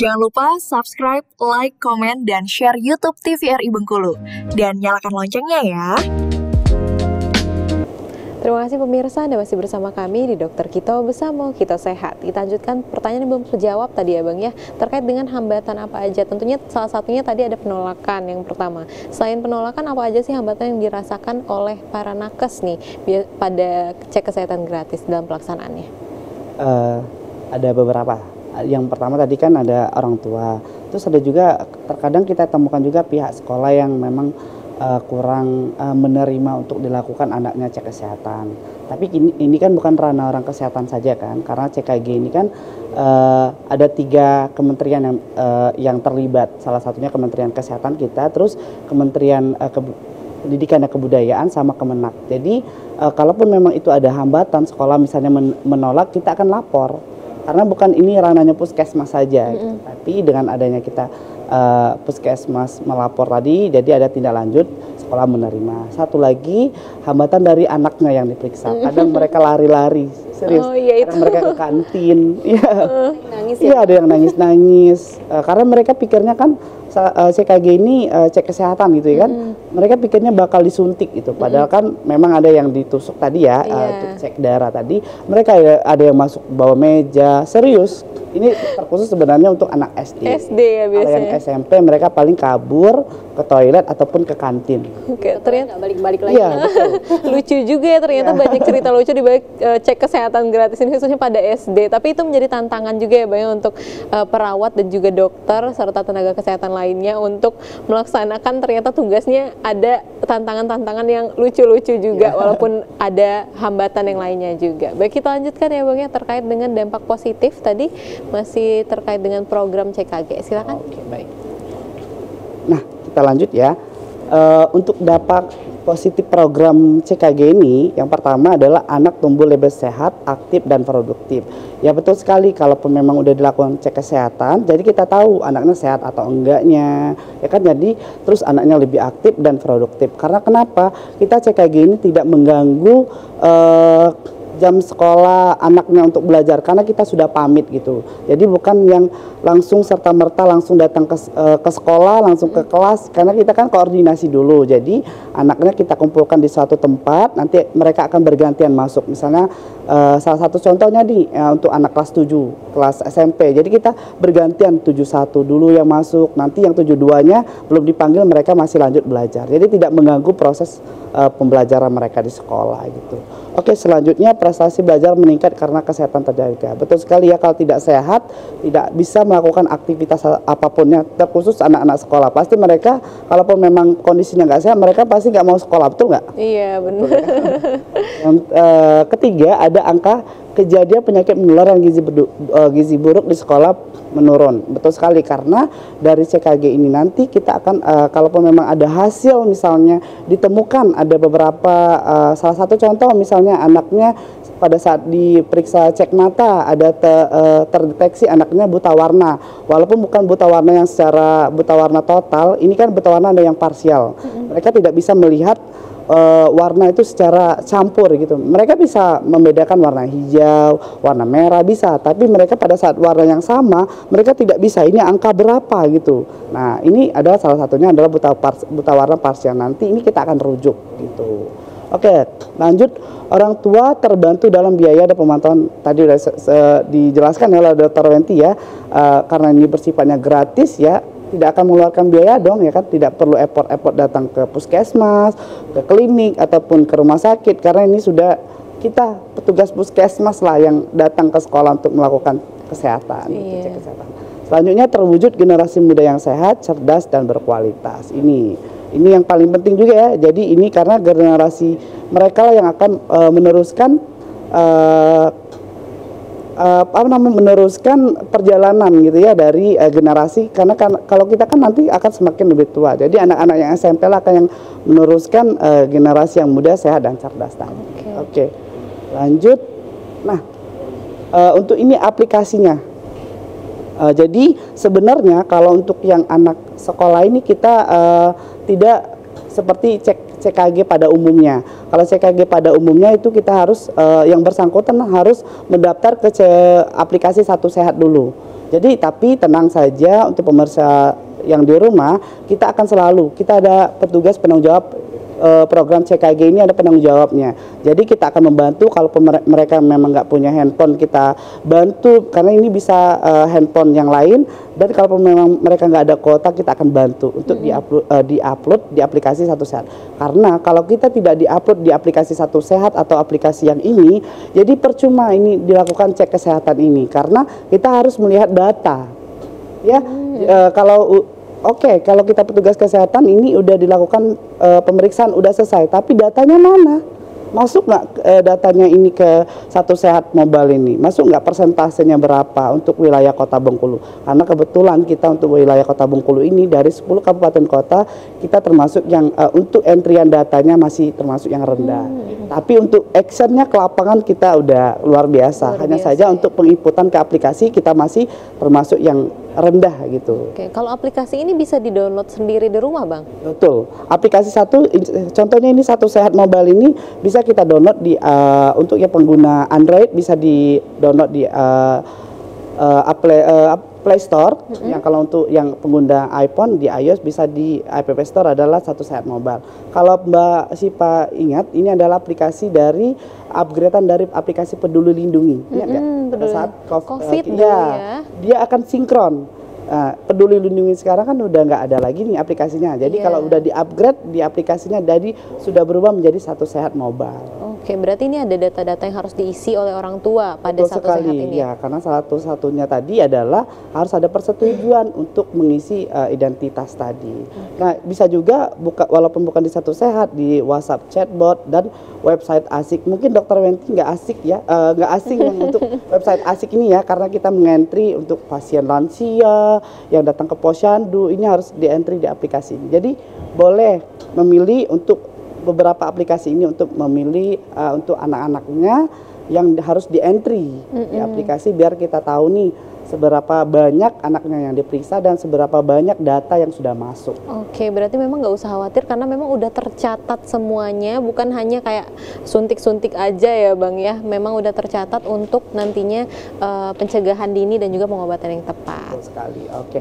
Jangan lupa subscribe, like, komen, dan share YouTube TVRI Bengkulu. Dan nyalakan loncengnya ya. Terima kasih pemirsa, Anda masih bersama kami di Dokter Kito Bersama Kito Sehat. Kita lanjutkan pertanyaan yang belum terjawab tadi ya Bang ya, terkait dengan hambatan apa aja. Tentunya salah satunya tadi ada penolakan yang pertama. Selain penolakan, apa aja sih hambatan yang dirasakan oleh para nakes nih pada cek kesehatan gratis dalam pelaksanaannya? Ada beberapa. Yang pertama tadi kan ada orang tua. Terus ada juga terkadang kita temukan juga pihak sekolah yang memang kurang menerima untuk dilakukan anaknya cek kesehatan. Tapi ini kan bukan ranah orang kesehatan saja kan, karena CKG ini kan ada 3 kementerian yang terlibat. Salah satunya Kementerian Kesehatan kita, terus Kementerian Pendidikan dan Kebudayaan sama Kemenak. Jadi kalaupun memang itu ada hambatan, sekolah misalnya menolak, kita akan lapor. Karena bukan ini ranahnya puskesmas saja, gitu. Tapi dengan adanya kita puskesmas melapor tadi, jadi ada tindak lanjut, sekolah menerima. Satu lagi, hambatan dari anaknya yang diperiksa. Kadang mereka lari-lari, serius. Kadang mereka ke kantin, iya ada yang nangis-nangis. Karena mereka pikirnya kan CKG ini cek kesehatan gitu ya kan. Mereka pikirnya bakal disuntik gitu. Padahal kan memang ada yang ditusuk tadi ya, untuk cek darah tadi. Mereka ada yang masuk bawah meja, serius. Ini terkhusus sebenarnya untuk anak SD. SD ya biasanya. Kalau yang SMP mereka paling kabur ke toilet ataupun ke kantin. Oke, ternyata nggak balik-balik lagi. Iya, betul. Lucu juga ya ternyata banyak cerita lucu di balik cek kesehatan gratis ini khususnya pada SD. Tapi itu menjadi tantangan juga ya Bang untuk perawat dan juga dokter serta tenaga kesehatan lainnya untuk melaksanakan ternyata tugasnya ada tantangan-tantangan yang lucu-lucu juga walaupun ada hambatan yang lainnya juga. Baik, kita lanjutkan ya Bang ya terkait dengan dampak positif tadi masih terkait dengan program CKG. Silakan. Oke, baik. Nah, kita lanjut ya. Untuk dampak positif program CKG ini, yang pertama adalah anak tumbuh lebih sehat, aktif, dan produktif. Ya betul sekali, kalaupun memang udah dilakukan cek kesehatan, jadi kita tahu anaknya sehat atau enggaknya, ya kan. Jadi terus anaknya lebih aktif dan produktif. Karena kenapa? Kita CKG ini tidak mengganggu jam sekolah anaknya untuk belajar, karena kita sudah pamit gitu. Jadi bukan yang langsung serta-merta langsung datang ke sekolah, langsung ke kelas, karena kita kan koordinasi dulu. Jadi anaknya kita kumpulkan di suatu tempat, nanti mereka akan bergantian masuk. Misalnya salah satu contohnya nih untuk anak kelas 7, kelas SMP. Jadi kita bergantian 71 dulu yang masuk, nanti yang 72-nya belum dipanggil, mereka masih lanjut belajar. Jadi tidak mengganggu proses pembelajaran mereka di sekolah gitu. Oke, selanjutnya prestasi belajar meningkat karena kesehatan terjaga. Betul sekali ya, kalau tidak sehat tidak bisa melakukan aktivitas apapunnya, terkhusus anak-anak sekolah. Pasti mereka kalaupun memang kondisinya nggak sehat, mereka pasti nggak mau sekolah, betul nggak? Iya, benar. Yang ketiga, ada angka kejadian penyakit menular dan gizi buruk di sekolah menurun. Betul sekali, karena dari CKG ini nanti kita akan kalaupun memang ada hasil misalnya ditemukan ada beberapa salah satu contoh misalnya anaknya pada saat diperiksa cek mata ada terdeteksi anaknya buta warna, walaupun bukan buta warna yang secara buta warna total, ini kan buta warna ada yang parsial. Mereka tidak bisa melihat warna itu secara campur gitu. Mereka bisa membedakan warna hijau, warna merah bisa, tapi mereka pada saat warna yang sama mereka tidak bisa. Ini angka berapa gitu. Nah, ini adalah salah satunya adalah buta warna parsial. Nanti ini kita akan rujuk gitu. Oke, lanjut. Orang tua terbantu dalam biaya dan pemantauan, tadi sudah dijelaskan oleh Dr. Wenti ya, karena ini bersifatnya gratis ya, tidak akan mengeluarkan biaya dong ya kan, tidak perlu effort datang ke puskesmas, ke klinik ataupun ke rumah sakit, karena ini sudah kita petugas puskesmas lah yang datang ke sekolah untuk melakukan kesehatan, cek kesehatan. Selanjutnya terwujud generasi muda yang sehat, cerdas dan berkualitas. Ini yang paling penting juga ya. Jadi ini karena generasi mereka lah yang akan meneruskan meneruskan perjalanan gitu ya dari generasi, karena kalau kita kan nanti akan semakin lebih tua. Jadi anak-anak yang SMP lah akan yang meneruskan generasi yang muda, sehat dan cerdas tadi. Oke. Lanjut. Nah, untuk ini aplikasinya. Jadi sebenarnya kalau untuk yang anak sekolah ini kita tidak seperti CKG pada umumnya. Kalau CKG pada umumnya itu kita harus yang bersangkutan harus mendaftar ke aplikasi Satu Sehat dulu. Jadi tapi tenang saja untuk pemirsa yang di rumah, kita akan selalu, kita ada petugas penanggung jawab program CKG ini, ada penanggung jawabnya. Jadi kita akan membantu kalau mereka memang nggak punya handphone, kita bantu karena ini bisa handphone yang lain. Dan kalau memang mereka nggak ada kuota, kita akan bantu untuk diupload di aplikasi Satu Sehat. Karena kalau kita tidak diupload di aplikasi Satu Sehat atau aplikasi yang ini, jadi percuma ini dilakukan cek kesehatan ini karena kita harus melihat data. Ya, kalau kita petugas kesehatan ini udah dilakukan pemeriksaan, udah selesai, tapi datanya mana? Masuk nggak datanya ini ke Satu Sehat Mobile ini? Masuk nggak persentasenya berapa untuk wilayah Kota Bengkulu? Karena kebetulan kita untuk wilayah Kota Bengkulu ini dari 10 kabupaten kota, kita termasuk yang untuk entrian datanya masih termasuk yang rendah. Tapi untuk actionnya ke lapangan kita udah luar biasa. Hanya saja untuk penginputan ke aplikasi kita masih termasuk yang rendah gitu. Oke, kalau aplikasi ini bisa di-download sendiri di rumah, Bang? Betul. Aplikasi contohnya ini Satu Sehat Mobile ini bisa kita download di untuk yang pengguna Android bisa di-download di Play Store. Yang kalau untuk yang pengguna iPhone di iOS bisa di App Store adalah Satu Sehat Mobile. Kalau Mbak Sipa ingat, ini adalah aplikasi dari upgradean dari aplikasi Peduli Lindungi. Ingat nggak? Pada saat COVID ya, dia akan sinkron. Peduli Lindungi sekarang kan udah nggak ada lagi nih aplikasinya. Jadi kalau udah di-upgrade di aplikasinya, jadi sudah berubah menjadi Satu Sehat Mobile. Oke, berarti ini ada data-data yang harus diisi oleh orang tua pada Betul Satu sekali, Sehat ini. ya, karena satu-satunya tadi adalah harus ada persetujuan untuk mengisi identitas tadi. Nah, bisa juga walaupun bukan di Satu Sehat, di WhatsApp chatbot dan website asik. Mungkin Dokter Wenti nggak asik ya, nggak asing yang untuk website asik ini ya, karena kita mengentri untuk pasien lansia yang datang ke posyandu, ini harus di-entry di aplikasi ini. Jadi boleh memilih untuk beberapa aplikasi ini untuk memilih untuk anak-anaknya yang harus di-entry di aplikasi biar kita tahu nih seberapa banyak anaknya yang diperiksa dan seberapa banyak data yang sudah masuk. Oke, berarti memang nggak usah khawatir karena memang udah tercatat semuanya, bukan hanya kayak suntik-suntik aja ya Bang ya. Memang udah tercatat untuk nantinya pencegahan dini dan juga pengobatan yang tepat. Betul sekali, oke.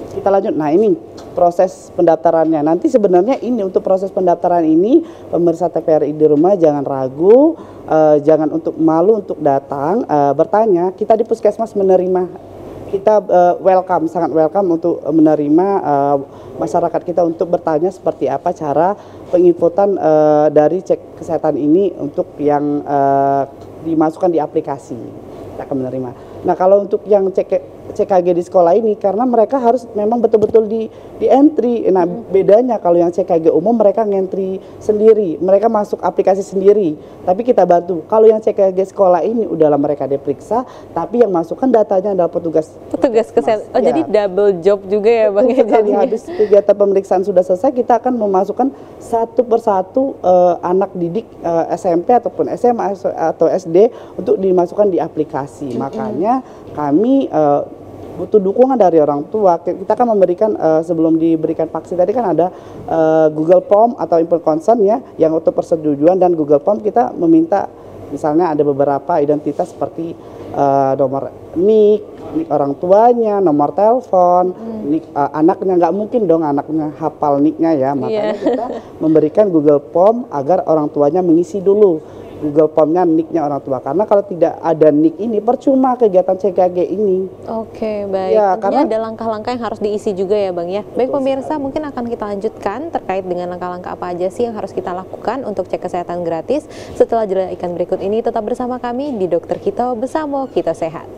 Kita lanjut, nah ini proses pendaftarannya. Nanti sebenarnya ini untuk proses pendaftaran ini, pemirsa TVRI di rumah jangan ragu, jangan untuk malu untuk datang, bertanya. Kita di Puskesmas menerima, kita welcome, sangat welcome untuk menerima masyarakat kita untuk bertanya seperti apa cara penginputan dari cek kesehatan ini untuk yang dimasukkan di aplikasi. Kita akan menerima. Nah, kalau untuk yang CKG di sekolah ini, karena mereka harus memang betul-betul di entry. Nah, bedanya kalau yang CKG umum mereka ngentri sendiri, mereka masuk aplikasi sendiri. Tapi kita bantu. Kalau yang CKG sekolah ini udahlah mereka diperiksa, tapi yang masukkan datanya adalah petugas kesehatan. Oh, ya. Jadi double job juga ya Bang ya. Jadi habis kegiatan pemeriksaan sudah selesai, kita akan memasukkan satu persatu anak didik SMP ataupun SMA atau SD untuk dimasukkan di aplikasi. Makanya kami butuh dukungan dari orang tua. Kita kan memberikan sebelum diberikan vaksin tadi kan ada Google Form atau input consent ya, yang untuk persetujuan, dan Google Form kita meminta misalnya ada beberapa identitas seperti nomor NIK orang tuanya, nomor telepon, NIK anaknya. Nggak mungkin dong anaknya hafal NIK-nya ya, makanya kita memberikan Google Form agar orang tuanya mengisi dulu Google Form-nya, NIK-nya orang tua. Karena kalau tidak ada NIK ini, percuma kegiatan CKG ini. Oke, baik. Ya, tentunya karena ada langkah-langkah yang harus diisi juga ya Bang ya. Baik pemirsa, mungkin akan kita lanjutkan terkait dengan langkah-langkah apa aja sih yang harus kita lakukan untuk cek kesehatan gratis. Setelah jeda iklan berikut ini, tetap bersama kami di Dokter Kita Bersama Kita Sehat.